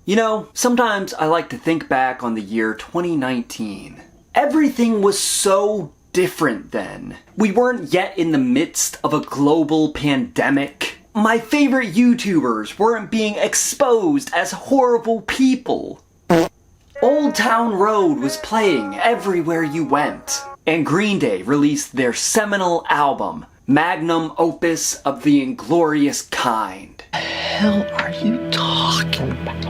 You know, sometimes I like to think back on the year 2019. Everything was so different then. We weren't yet in the midst of a global pandemic. My favorite YouTubers weren't being exposed as horrible people. Old Town Road was playing everywhere you went. And Green Day released their seminal album, Magnum Opus of the Inglorious Kind. The hell are you talking about?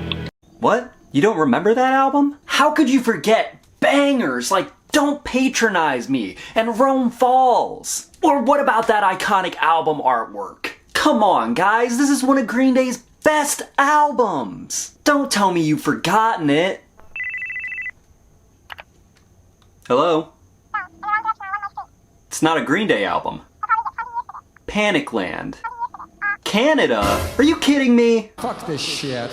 What? You don't remember that album? How could you forget bangers like Don't Patronize Me and Rome Falls? Or what about that iconic album artwork? Come on, guys, this is one of Green Day's best albums. Don't tell me you've forgotten it. Hello? It's not a Green Day album. Panicland. Canada? Are you kidding me? Fuck this shit.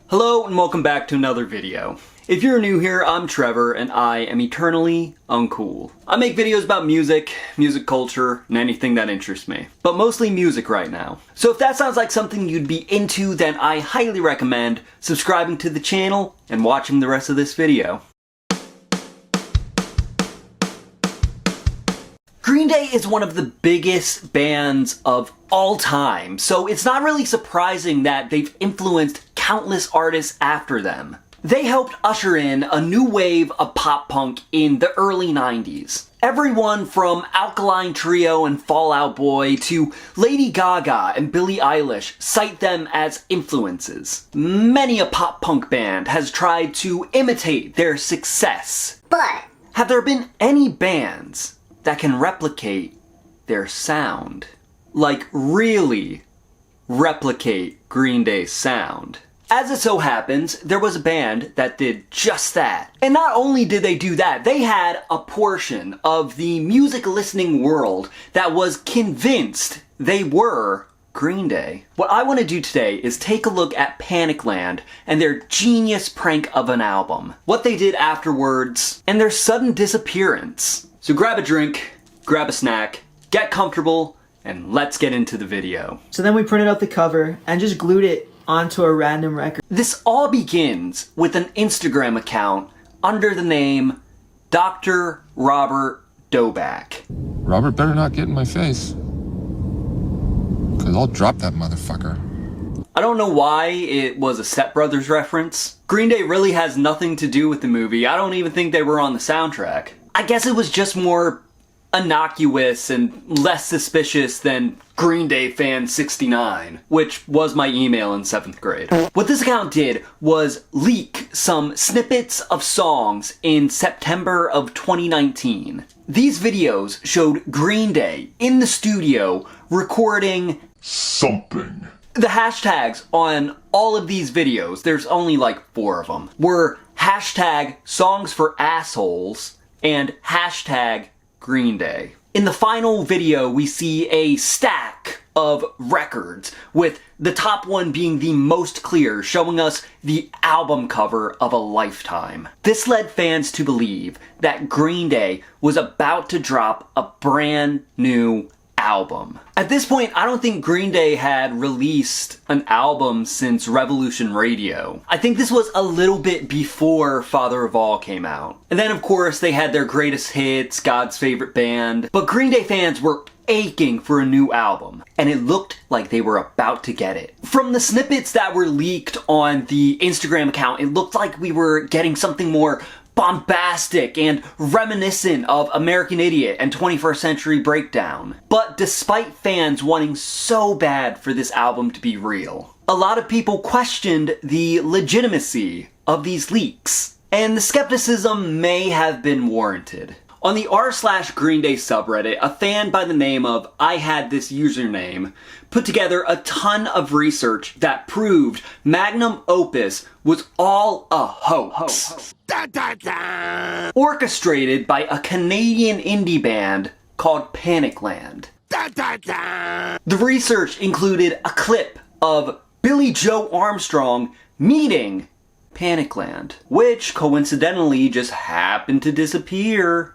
Hello and welcome back to another video. If you're new here, I'm Trevor and I am eternally uncool. I make videos about music, music culture, and anything that interests me. But mostly music right now. So if that sounds like something you'd be into, then I highly recommend subscribing to the channel and watching the rest of this video. Green Day is one of the biggest bands of all time, so it's not really surprising that they've influenced countless artists after them. They helped usher in a new wave of pop punk in the early 90s. Everyone from Alkaline Trio and Fall Out Boy to Lady Gaga and Billie Eilish cite them as influences. Many a pop punk band has tried to imitate their success. But have there been any bands that can replicate their sound? Like, really replicate Green Day's sound? As it so happens, there was a band that did just that. And not only did they do that, they had a portion of the music listening world that was convinced they were Green Day. What I want to do today is take a look at Panicland and their genius prank of an album, what they did afterwards, and their sudden disappearance. So grab a drink, grab a snack, get comfortable, and let's get into the video. So then we printed out the cover and just glued it onto a random record. This all begins with an Instagram account under the name Dr. Robert Doback. Robert better not get in my face, because I'll drop that motherfucker. I don't know why it was a Step Brothers reference. Green Day really has nothing to do with the movie. I don't even think they were on the soundtrack. I guess it was just more innocuous and less suspicious than Green Day Fan 69, which was my email in 7th grade. What this account did was leak some snippets of songs in September of 2019. These videos showed Green Day in the studio recording something. The hashtags on all of these videos, there's only like 4 of them, were hashtag songs for assholes and hashtag Green Day. In the final video, we see a stack of records, with the top one being the most clear, showing us the album cover of a lifetime. This led fans to believe that Green Day was about to drop a brand new album. At this point, I don't think Green Day had released an album since Revolution Radio. I think this was a little bit before Father of All came out. And then of course they had their greatest hits, God's Favorite Band, but Green Day fans were aching for a new album, and it looked like they were about to get it. From the snippets that were leaked on the Instagram account, it looked like we were getting something more bombastic and reminiscent of American Idiot and 21st Century Breakdown. But despite fans wanting so bad for this album to be real, a lot of people questioned the legitimacy of these leaks, and the skepticism may have been warranted. On the r/Green Day subreddit, a fan by the name of I Had This Username put together a ton of research that proved Magnum Opus was all a hoax. Orchestrated by a Canadian indie band called Panicland. The research included a clip of Billy Joe Armstrong meeting Panicland, which coincidentally just happened to disappear.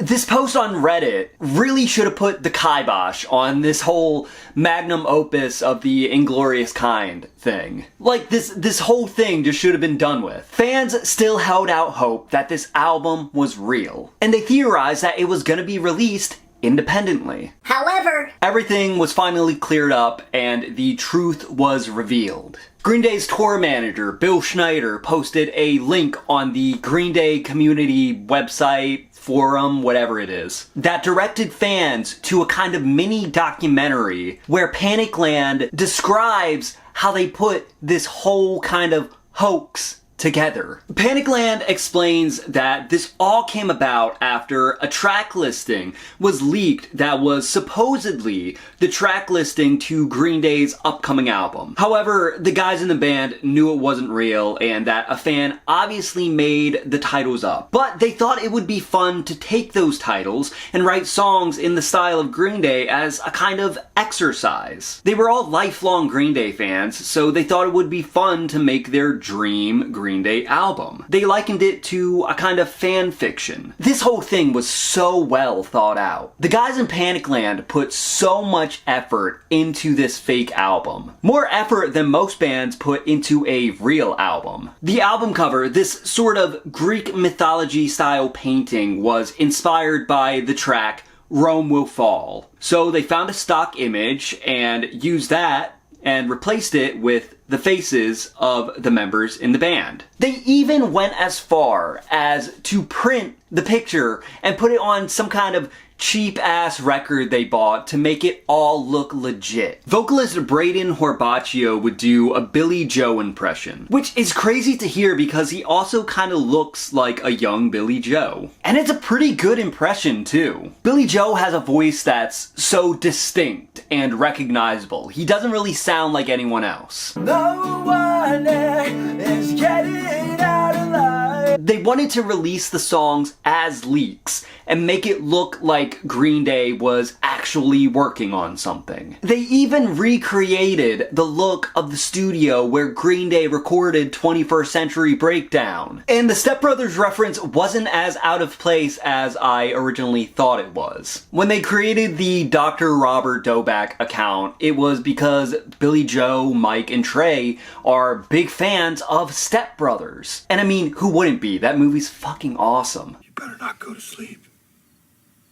This post on Reddit really should have put the kibosh on this whole magnum opus of the Inglorious Kind thing. Like, this whole thing just should have been done with. Fans still held out hope that this album was real, and they theorized that it was gonna be released independently. However, everything was finally cleared up and the truth was revealed. Green Day's tour manager, Bill Schneider, posted a link on the Green Day community website, forum, whatever it is, that directed fans to a kind of mini documentary where Panicland describes how they put this whole kind of hoax together. Panicland explains that this all came about after a track listing was leaked that was supposedly the track listing to Green Day's upcoming album. However, the guys in the band knew it wasn't real and that a fan obviously made the titles up. But they thought it would be fun to take those titles and write songs in the style of Green Day as a kind of exercise. They were all lifelong Green Day fans, so they thought it would be fun to make their dream Green Day album. They likened it to a kind of fan fiction. This whole thing was so well thought out. The guys in Panicland put so much effort into this fake album. More effort than most bands put into a real album. The album cover, this sort of Greek mythology style painting, was inspired by the track Rome Will Fall. So they found a stock image and used that and replaced it with the faces of the members in the band. They even went as far as to print the picture and put it on some kind of cheap-ass record they bought to make it all look legit. Vocalist Braden Horbaccio would do a Billy Joe impression, which is crazy to hear because he also kind of looks like a young Billy Joe. And it's a pretty good impression, too. Billy Joe has a voice that's so distinct and recognizable. He doesn't really sound like anyone else. No one is getting out alive. They wanted to release the songs as leaks and make it look like Green Day was actually working on something. They even recreated the look of the studio where Green Day recorded 21st Century Breakdown. And the Step Brothers reference wasn't as out of place as I originally thought it was. When they created the Dr. Robert Doback account, it was because Billy Joe, Mike, and Trey are big fans of Step Brothers. And I mean, who wouldn't be? That movie's fucking awesome. You better not go to sleep.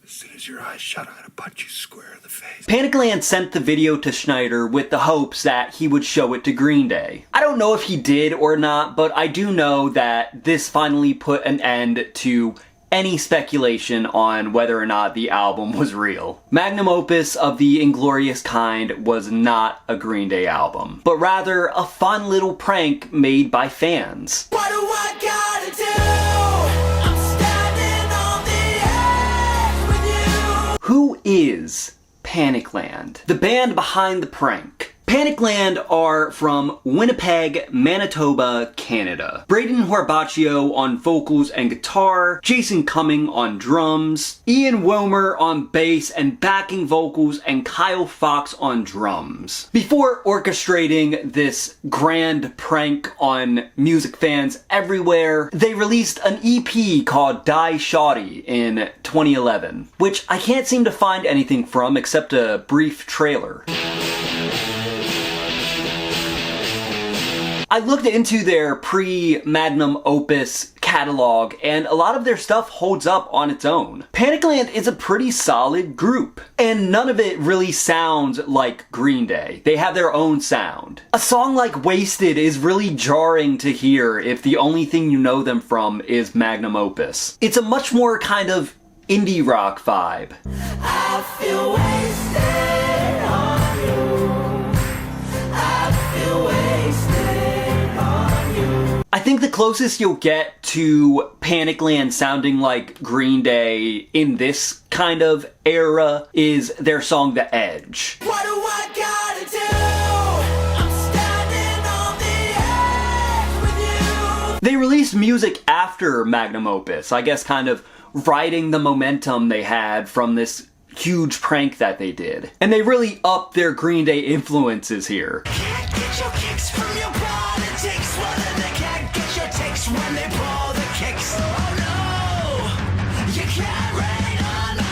As soon as your eyes shut, I'm gonna punch you square in the face. Panicland sent the video to Schneider with the hopes that he would show it to Green Day. I don't know if he did or not, but I do know that this finally put an end to any speculation on whether or not the album was real. Magnum opus of the Inglorious Kind was not a Green Day album, but rather a fun little prank made by fans. What do I gotta do? I'm standing on the edge with you. Who is Panicland? The band behind the prank. Panicland are from Winnipeg, Manitoba, Canada. Braden Horbaccio on vocals and guitar, Jason Cumming on drums, Ian Wilmer on bass and backing vocals, and Kyle Fox on drums. Before orchestrating this grand prank on music fans everywhere, they released an EP called Die Shoddy in 2011, which I can't seem to find anything from except a brief trailer. I looked into their pre-magnum opus catalog, and a lot of their stuff holds up on its own. Panicland is a pretty solid group, and none of it really sounds like Green Day. They have their own sound. A song like Wasted is really jarring to hear if the only thing you know them from is magnum opus. It's a much more kind of indie rock vibe. I feel wasted on you. I feel wasted. I think the closest you'll get to Panicland sounding like Green Day in this kind of era is their song The Edge. What do I gotta do? I'm standing on the edge with you. They released music after magnum opus, I guess kind of riding the momentum they had from this huge prank that they did. And they really upped their Green Day influences here. Can't get your kicks from your politics, what are they? It's when they pull the kicks. Oh no, you can't rain on my.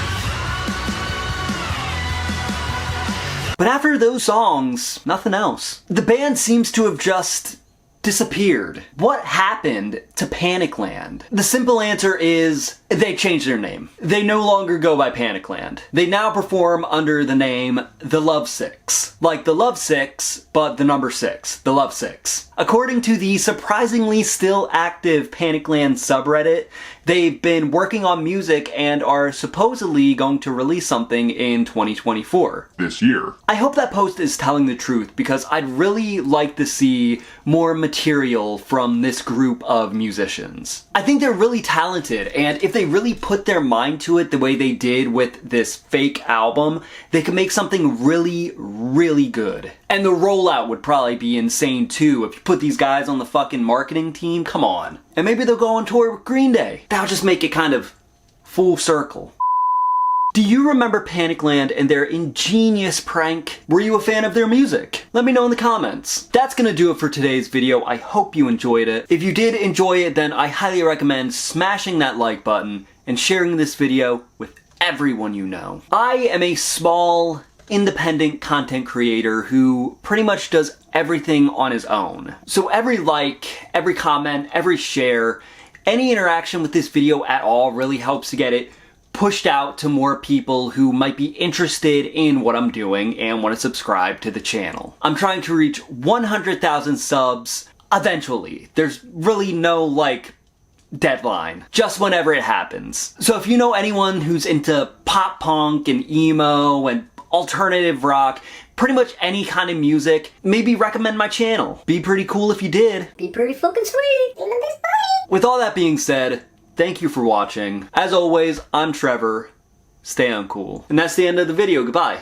But after those songs, nothing else. The band seems to have just disappeared. What happened to Panicland? The simple answer is they changed their name. They no longer go by Panicland. They now perform under the name The Love Six. Like the Love Six, but the number 6. The Love Six. According to the surprisingly still active Panicland subreddit, they've been working on music and are supposedly going to release something in 2024. This year. I hope that post is telling the truth because I'd really like to see more material from this group of musicians. I think they're really talented, and if they really put their mind to it the way they did with this fake album, they could make something really, really good. And the rollout would probably be insane too if you put these guys on the fucking marketing team. Come on. And maybe they'll go on tour with Green Day. That'll just make it kind of full circle. Do you remember Panicland and their ingenious prank? Were you a fan of their music? Let me know in the comments. That's gonna do it for today's video. I hope you enjoyed it. If you did enjoy it, then I highly recommend smashing that like button and sharing this video with everyone you know. I am a small, independent content creator who pretty much does everything on his own. So every like, every comment, every share, any interaction with this video at all really helps to get it pushed out to more people who might be interested in what I'm doing and want to subscribe to the channel. I'm trying to reach 100,000 subs eventually. There's really no, deadline. Just whenever it happens. So if you know anyone who's into pop punk and emo and alternative rock, pretty much any kind of music, maybe recommend my channel. Be pretty cool if you did. Be pretty fucking sweet. With all that being said, thank you for watching. As always, I'm Trevor. Stay uncool. And that's the end of the video. Goodbye.